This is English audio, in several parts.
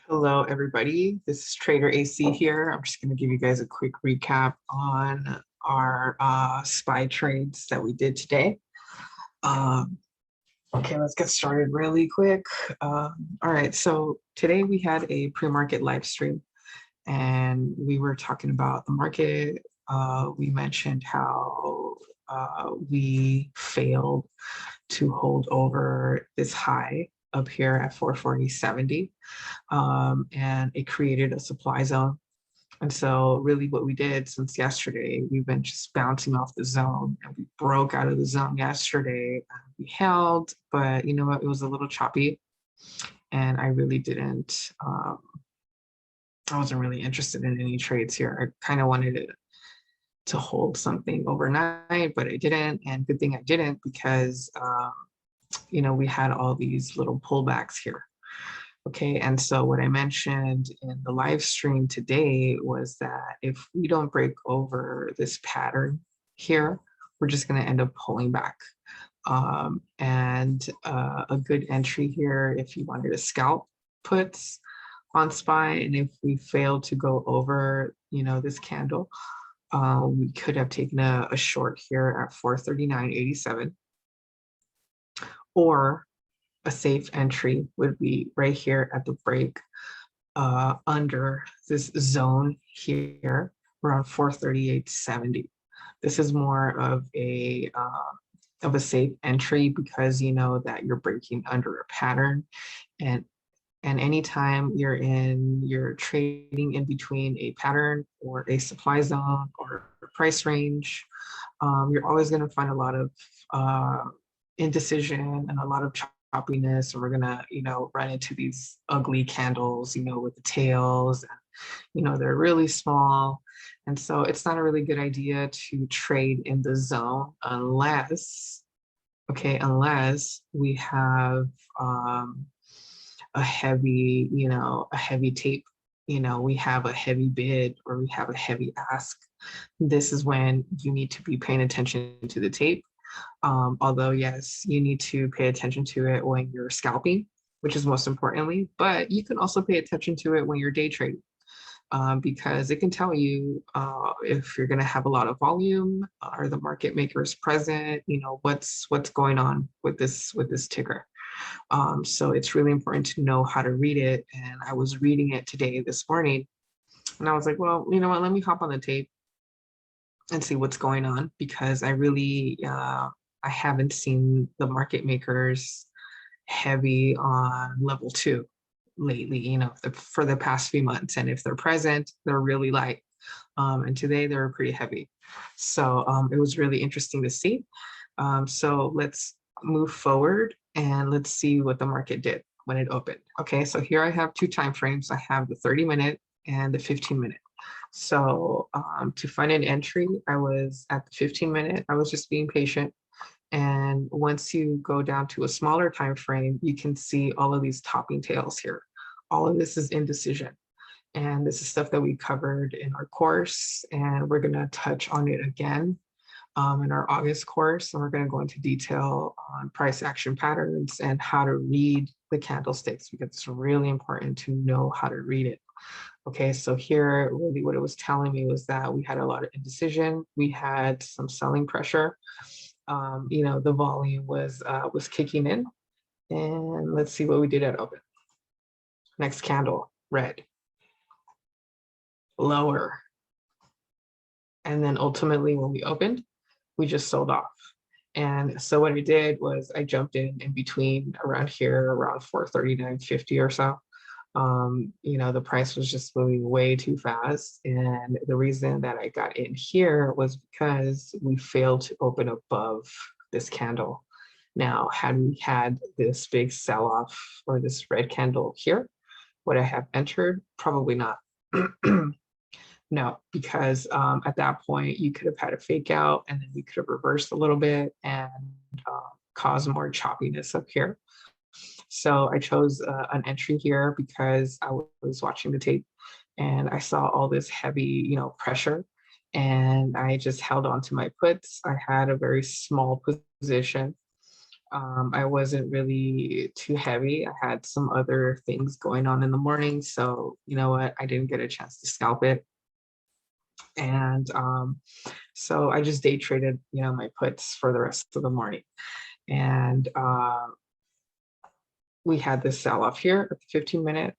Hello, everybody. This is Trader AC here. I'm just going to give you guys a quick recap on our SPY trades that we did today. Um, okay, let's get started really quick. All right, so today we had a pre-market live stream and we were talking about the market. We mentioned how we failed to hold over this high up here at 440.70. And it created a supply zone. And so really what we did since yesterday, we've been just bouncing off the zone, and we broke out of the zone yesterday. We held, but you know what, it was a little choppy, and I really didn't, I wasn't really interested in any trades here. I kind of wanted it to hold something overnight, but I didn't. And good thing I didn't, because we had all these little pullbacks here. Okay, and so what I mentioned in the live stream today was that if we don't break over this pattern here, we're just going to end up pulling back. And a good entry here if you wanted to scalp puts on SPY, and if we fail to go over, this candle, we could have taken a short here at 439.87, or a safe entry would be right here at the break under this zone here around 438.70. This is more of a safe entry, because you know that you're breaking under a pattern, and anytime you're trading in between a pattern or a supply zone or a price range, you're always going to find a lot of indecision and a lot of choppiness, and we're gonna, run into these ugly candles, with the tails, and they're really small. And so it's not a really good idea to trade in the zone unless we have a heavy, a heavy tape, we have a heavy bid or we have a heavy ask. This is when you need to be paying attention to the tape. Although, yes, you need to pay attention to it when you're scalping, which is most importantly, but you can also pay attention to it when you're day trading, because it can tell you if you're going to have a lot of volume, are the market makers present, what's going on with this ticker. So it's really important to know how to read it. And I was reading it this morning, and I was like, well, you know what, let me hop on the tape and see what's going on, because I really, I haven't seen the market makers heavy on level 2 lately, for the past few months. And if they're present, they're really light. And today they were pretty heavy. So it was really interesting to see. So let's move forward and let's see what the market did when it opened. Okay, so here I have two time frames. I have the 30-minute and the 15-minute. So to find an entry, I was at the 15-minute. I was just being patient. And once you go down to a smaller time frame, you can see all of these topping tails here. All of this is indecision. And this is stuff that we covered in our course, and we're going to touch on it again in our August course. And we're going to go into detail on price action patterns and how to read the candlesticks, because it's really important to know how to read it. Okay, so here really what it was telling me was that we had a lot of indecision. We had some selling pressure. The volume was kicking in. And let's see what we did at open. Next candle, red, lower. And then ultimately when we opened, we just sold off. And so what I did was I jumped in between around here, around 439.50 or so. The price was just moving way too fast. And the reason that I got in here was because we failed to open above this candle. Now, had we had this big sell-off or this red candle here, would I have entered? Probably not. No, because at that point you could have had a fake out, and then we could have reversed a little bit and caused more choppiness up here. So I chose an entry here because I was watching the tape and I saw all this heavy, pressure, and I just held on to my puts. I had a very small position. I wasn't really too heavy. I had some other things going on in the morning. So you know what? I didn't get a chance to scalp it. And so I just day traded, my puts for the rest of the morning. And we had this sell off here at the 15-minute.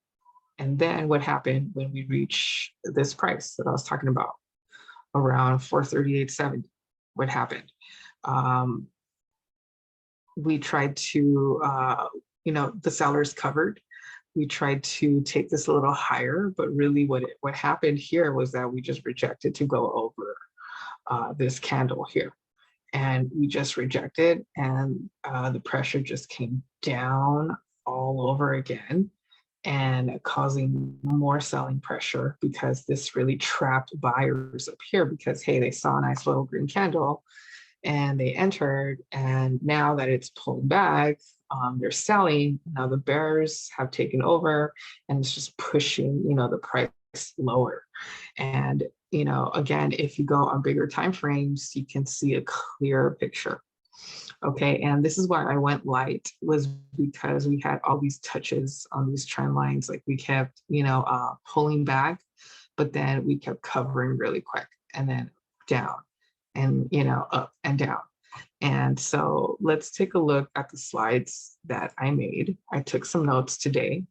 And then what happened when we reach this price that I was talking about, around 438.70? What happened? We tried to, the sellers covered. We tried to take this a little higher, but really what happened here was that we just rejected to go over this candle here. And we just rejected, and the pressure just came down all over again, and causing more selling pressure, because this really trapped buyers up here, because hey, they saw a nice little green candle and they entered, and now that it's pulling back, they're selling. Now the bears have taken over, and it's just pushing, the price lower. And again, if you go on bigger time frames, you can see a clear picture. Okay, and this is why I went light, was because we had all these touches on these trend lines. Like we kept, pulling back, but then we kept covering really quick, and then down, and up and down. And so let's take a look at the slides that I made. I took some notes today.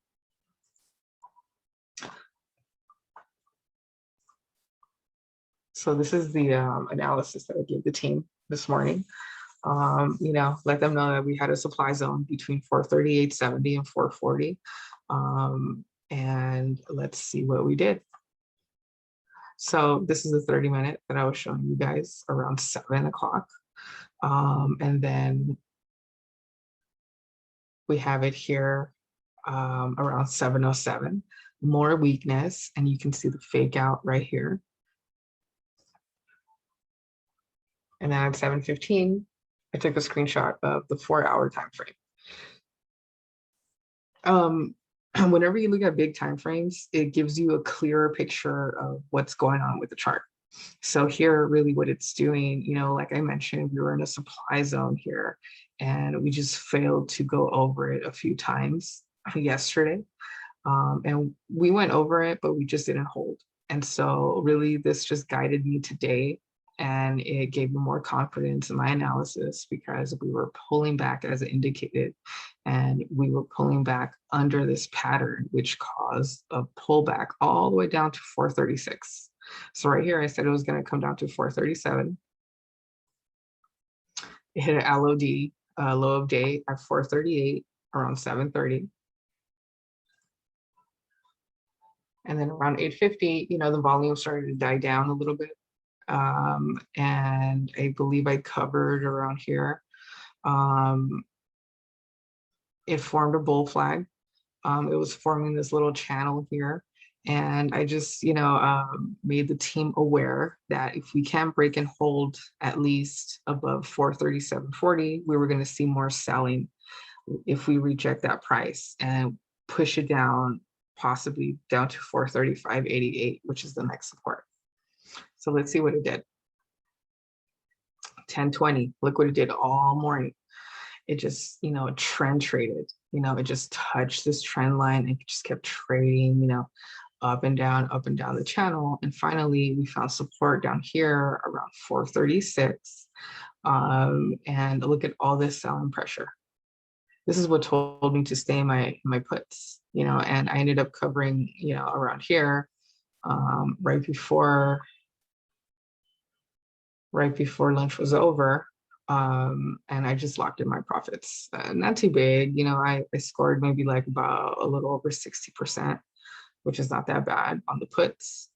So this is the analysis that I gave the team this morning. Let them know that we had a supply zone between 438.70 and 440. And let's see what we did. So this is the 30-minute that I was showing you guys around 7 o'clock. And then we have it here around 7:07, more weakness, and you can see the fake out right here. And then at 7:15, I took a screenshot of the 4-hour time frame. Whenever you look at big time frames, it gives you a clearer picture of what's going on with the chart. So here, really what it's doing, like I mentioned, we were in a supply zone here, and we just failed to go over it a few times yesterday. And we went over it, but we just didn't hold. And so really this just guided me today, and it gave me more confidence in my analysis, because we were pulling back as indicated, and we were pulling back under this pattern, which caused a pullback all the way down to 436. So right here, I said it was going to come down to 437. It hit an LOD, low of day, at 438 around 7:30. And then around 8:50, the volume started to die down a little bit. And I believe I covered around here. It formed a bull flag. It was forming this little channel here. And I just, made the team aware that if we can't break and hold at least above 437.40, we were going to see more selling if we reject that price and push it down, possibly down to 435.88, which is the next support. So let's see what it did. 10:20, look what it did all morning. It just, trend traded, it just touched this trend line and just kept trading, up and down the channel. And finally, we found support down here around 436. And look at all this selling pressure. This is what told me to stay in my puts, and I ended up covering, around here, right before lunch was over. And I just locked in my profits. Not too big, I scored maybe like about a little over 60%, which is not that bad on the puts.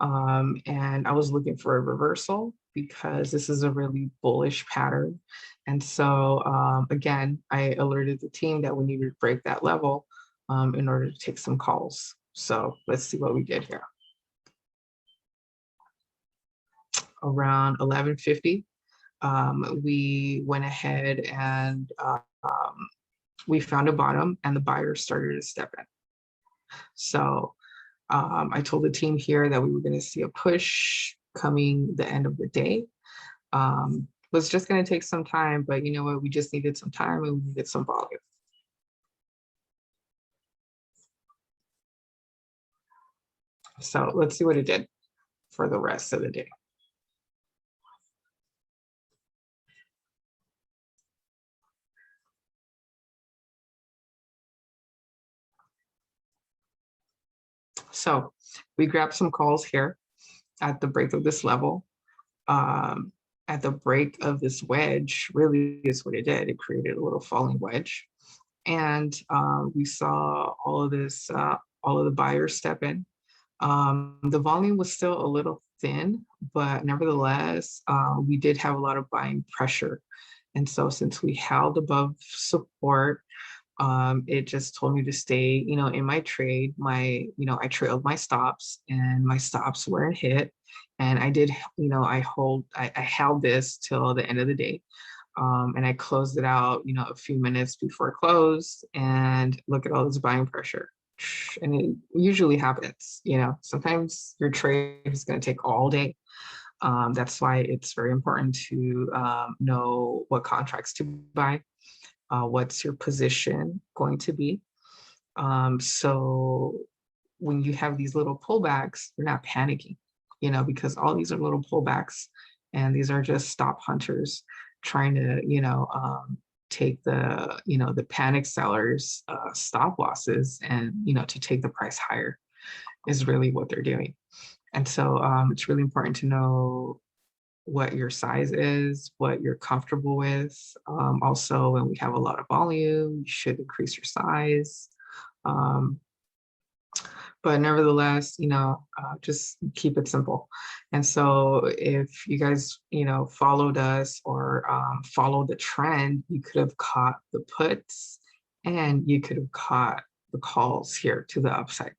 And I was looking for a reversal, because this is a really bullish pattern. And so again, I alerted the team that we needed to break that level in order to take some calls. So let's see what we did here. Around 11:50, we went ahead and we found a bottom, and the buyers started to step in. So I told the team here that we were going to see a push coming the end of the day. was just going to take some time, but you know what? We just needed some time and we needed some volume. So let's see what it did for the rest of the day. So we grabbed some calls here at the break of this level. At the break of this wedge, really is what it did. It created a little falling wedge. And we saw all of this, all of the buyers step in. The volume was still a little thin, but nevertheless, we did have a lot of buying pressure. And so since we held above support, it just told me to stay, in my trade. I trailed my stops and my stops weren't hit. And I did, I held this till the end of the day. And I closed it out, a few minutes before close, and look at all this buying pressure. And it usually happens, sometimes your trade is going to take all day. That's why it's very important to know what contracts to buy. What's your position going to be? So when you have these little pullbacks, you're not panicking, because all these are little pullbacks, and these are just stop hunters trying to, take the panic sellers stop losses and, to take the price higher is really what they're doing. And so it's really important to know what your size is, what you're comfortable with. Also, when we have a lot of volume, you should increase your size. But nevertheless, just keep it simple. And so if you guys, followed us or followed the trend, you could have caught the puts and you could have caught the calls here to the upside.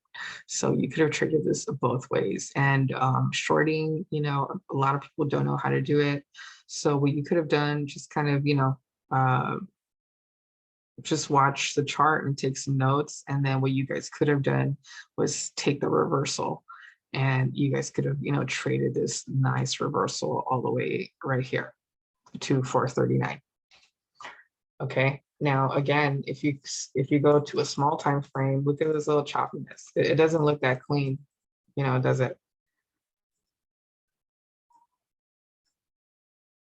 So you could have traded this both ways. And shorting, a lot of people don't know how to do it. So what you could have done, just kind of, just watch the chart and take some notes. And then what you guys could have done was take the reversal, and you guys could have, traded this nice reversal all the way right here to 439. Okay. Now, again, if you go to a small time frame, look at this little choppiness. It doesn't look that clean, does it?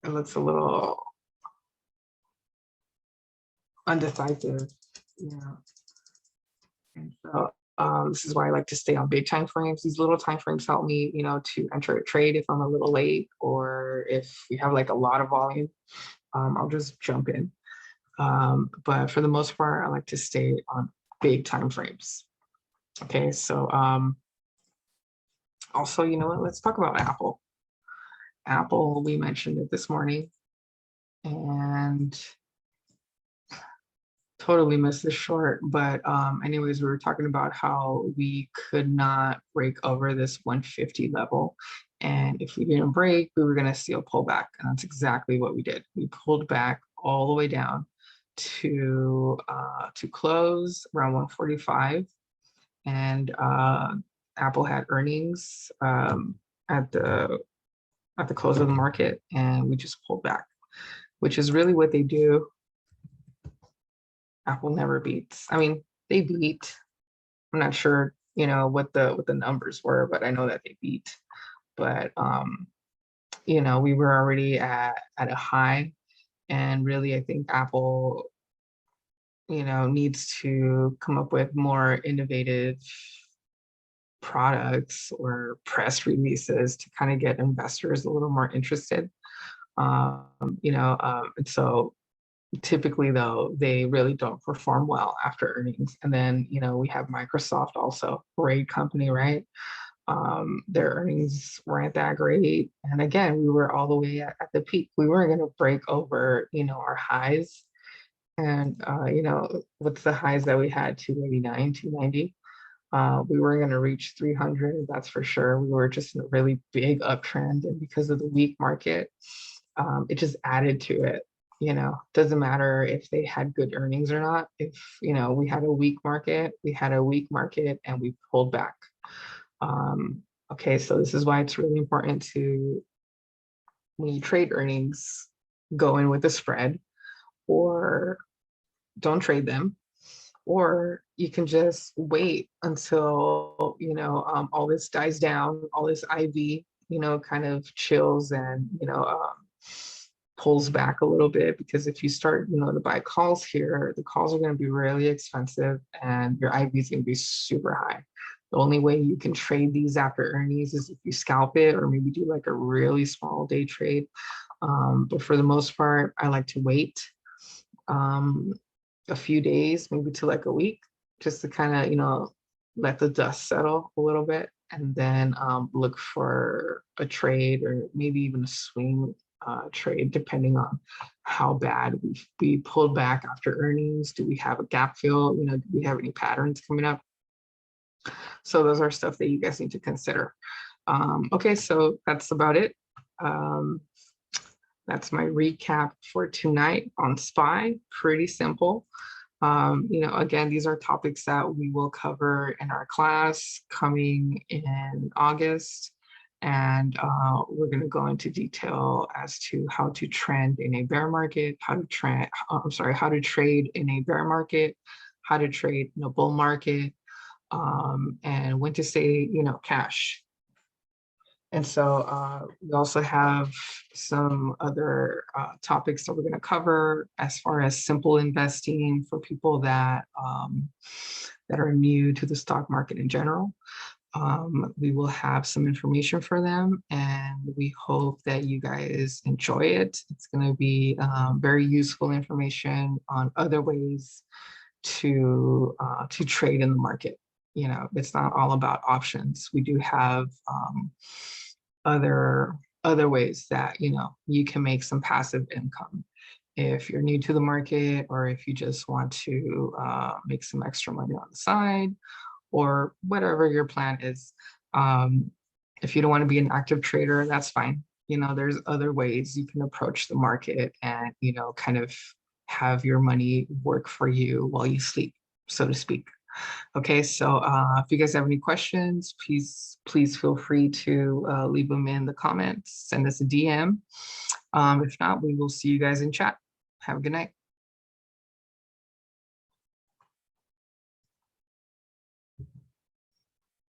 It looks a little undecisive, And so this is why I like to stay on big time frames. These little time frames help me, to enter a trade if I'm a little late, or if we have like a lot of volume, I'll just jump in. But for the most part, I like to stay on big time frames. Okay, so also, you know what, let's talk about Apple. Apple, we mentioned it this morning, and totally missed this short, but anyways, we were talking about how we could not break over this 150 level. And if we didn't break, we were going to see a pullback. And that's exactly what we did. We pulled back all the way down to close around 145. And Apple had earnings at the close of the market, and we just pulled back, which is really what they do. Apple never beats. I mean, they beat. I'm not sure, what the numbers were, but I know that they beat. But we were already at a high, and really, I think Apple, needs to come up with more innovative products or press releases to kind of get investors a little more interested. And so typically, though, they really don't perform well after earnings. And then, we have Microsoft also, great company, right? Their earnings weren't that great. And again, we were all the way at the peak. We weren't going to break over, our highs. And, what's the highs that we had? 289, 290. We weren't going to reach 300, that's for sure. We were just in a really big uptrend. And because of the weak market, it just added to it. Doesn't matter if they had good earnings or not. If, we had a weak market, and we pulled back. Okay, so this is why it's really important to, when you trade earnings, go in with a spread, or don't trade them, or you can just wait until, all this dies down, all this IV, kind of chills and, pulls back a little bit. Because if you start, to buy calls here, the calls are going to be really expensive and your IV is going to be super high. The only way you can trade these after earnings is if you scalp it or maybe do like a really small day trade. But for the most part, I like to wait um, a few days, maybe to like a week, just to kind of, let the dust settle a little bit, and then look for a trade or maybe even a swing trade, depending on how bad we pulled back after earnings. Do we have a gap fill? Do we have any patterns coming up? So those are stuff that you guys need to consider. Okay, so that's about it. That's my recap for tonight on SPY. Pretty simple. Again, these are topics that we will cover in our class coming in August. And we're going to go into detail as to how to trend in a bear market, how to trade in a bear market, how to trade in a bull market, and when to say, cash. And so we also have some other topics that we're going to cover as far as simple investing for people that are new to the stock market in general. We will have some information for them, and we hope that you guys enjoy it. It's going to be very useful information on other ways to trade in the market. It's not all about options. We do have other ways that you can make some passive income if you're new to the market, or if you just want to make some extra money on the side, or whatever your plan is. If you don't want to be an active trader, that's fine. There's other ways you can approach the market and kind of have your money work for you while you sleep, so to speak. Okay, so if you guys have any questions, please feel free to leave them in the comments, send us a DM. If not, we will see you guys in chat. Have a good night.